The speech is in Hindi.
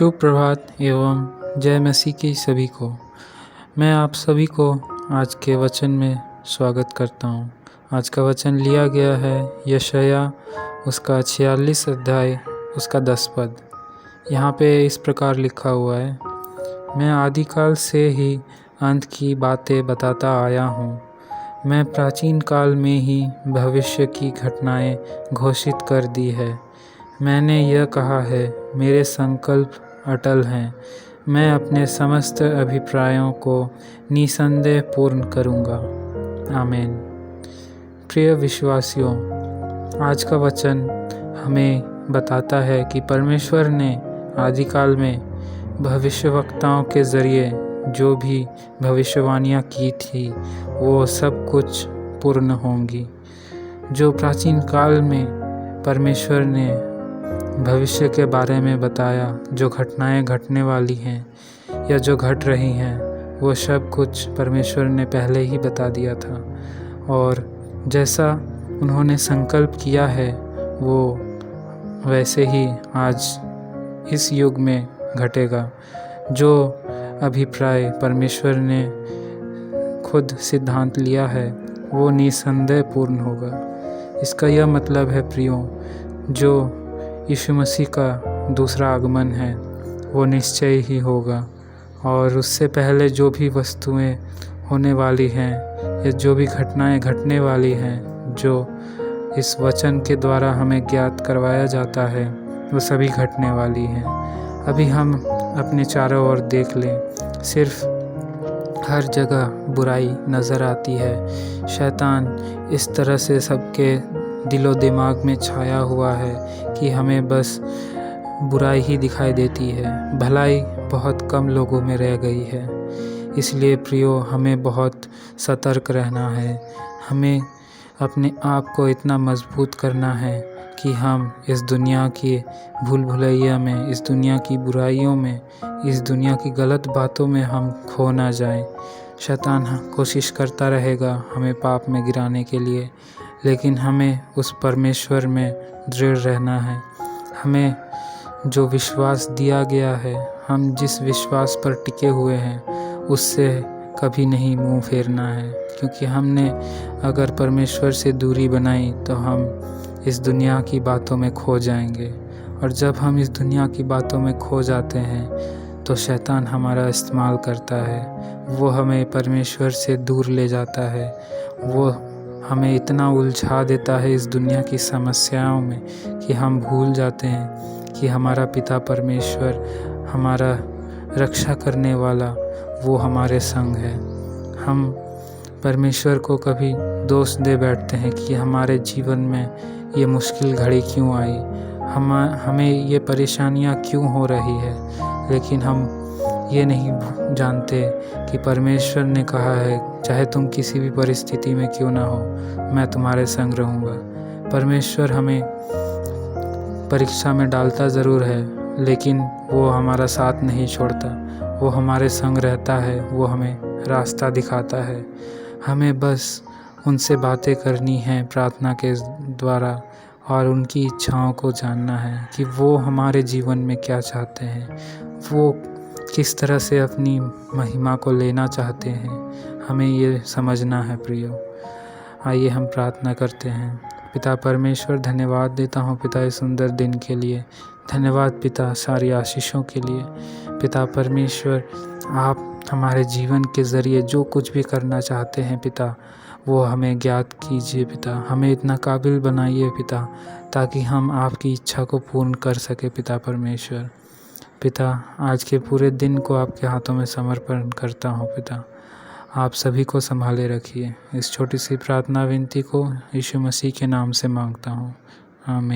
शुभ प्रभात एवं जय मसीह की सभी को। मैं आप सभी को आज के वचन में स्वागत करता हूँ। आज का वचन लिया गया है यशायाह उसका 46 अध्याय उसका 10 पद। यहाँ पे इस प्रकार लिखा हुआ है, मैं आदिकाल से ही अंत की बातें बताता आया हूँ। मैं प्राचीन काल में ही भविष्य की घटनाएं घोषित कर दी है। मैंने यह कहा है, मेरे संकल्प अटल हैं। मैं अपने समस्त अभिप्रायों को निसंदेह पूर्ण करूँगा। आमीन। प्रिय विश्वासियों, आज का वचन हमें बताता है कि परमेश्वर ने आदिकाल में भविष्यवक्ताओं के ज़रिए जो भी भविष्यवाणियाँ की थी वो सब कुछ पूर्ण होंगी। जो प्राचीन काल में परमेश्वर ने भविष्य के बारे में बताया, जो घटनाएं घटने वाली हैं या जो घट रही हैं, वो सब कुछ परमेश्वर ने पहले ही बता दिया था। और जैसा उन्होंने संकल्प किया है वो वैसे ही आज इस युग में घटेगा। जो अभिप्राय परमेश्वर ने खुद सिद्धांत लिया है वो निसंदेह पूर्ण होगा। इसका यह मतलब है प्रियो, जो यीशु मसीह का दूसरा आगमन है वो निश्चय ही होगा। और उससे पहले जो भी वस्तुएं होने वाली हैं या जो भी घटनाएं घटने वाली हैं, जो इस वचन के द्वारा हमें ज्ञात करवाया जाता है, वो सभी घटने वाली हैं। अभी हम अपने चारों ओर देख लें, सिर्फ हर जगह बुराई नज़र आती है। शैतान इस तरह से सबके दिलो दिमाग में छाया हुआ है कि हमें बस बुराई ही दिखाई देती है, भलाई बहुत कम लोगों में रह गई है। इसलिए प्रियो, हमें बहुत सतर्क रहना है। हमें अपने आप को इतना मजबूत करना है कि हम इस दुनिया की भूल भुलैया में, इस दुनिया की बुराइयों में, इस दुनिया की गलत बातों में हम खो ना जाएं। शैतान कोशिश करता रहेगा हमें पाप में गिराने के लिए, लेकिन हमें उस परमेश्वर में दृढ़ रहना है। हमें जो विश्वास दिया गया है, हम जिस विश्वास पर टिके हुए हैं, उससे कभी नहीं मुंह फेरना है। क्योंकि हमने अगर परमेश्वर से दूरी बनाई तो हम इस दुनिया की बातों में खो जाएंगे। और जब हम इस दुनिया की बातों में खो जाते हैं तो शैतान हमारा इस्तेमाल करता है। वो हमें परमेश्वर से दूर ले जाता है। वो हमें इतना उलझा देता है इस दुनिया की समस्याओं में कि हम भूल जाते हैं कि हमारा पिता परमेश्वर, हमारा रक्षा करने वाला, वो हमारे संग है। हम परमेश्वर को कभी दोष दे बैठते हैं कि हमारे जीवन में ये मुश्किल घड़ी क्यों आई, हमें ये परेशानियाँ क्यों हो रही है। लेकिन हम ये नहीं जानते कि परमेश्वर ने कहा है, चाहे तुम किसी भी परिस्थिति में क्यों ना हो, मैं तुम्हारे संग रहूँगा। परमेश्वर हमें परीक्षा में डालता ज़रूर है, लेकिन वो हमारा साथ नहीं छोड़ता। वो हमारे संग रहता है, वो हमें रास्ता दिखाता है। हमें बस उनसे बातें करनी हैं प्रार्थना के द्वारा और उनकी इच्छाओं को जानना है कि वो हमारे जीवन में क्या चाहते हैं, वो किस तरह से अपनी महिमा को लेना चाहते हैं। हमें ये समझना है प्रियो। आइए हम प्रार्थना करते हैं। पिता परमेश्वर, धन्यवाद देता हूँ पिता इस सुंदर दिन के लिए। धन्यवाद पिता सारी आशीषों के लिए। पिता परमेश्वर, आप हमारे जीवन के ज़रिए जो कुछ भी करना चाहते हैं पिता, वो हमें ज्ञात कीजिए पिता। हमें इतना काबिल बनाइए पिता, ताकि हम आपकी इच्छा को पूर्ण कर सके पिता परमेश्वर। पिता, आज के पूरे दिन को आपके हाथों में समर्पण करता हूँ पिता। आप सभी को संभाले रखिए। इस छोटी सी प्रार्थना विनती को यीशु मसीह के नाम से मांगता हूँ। आमीन।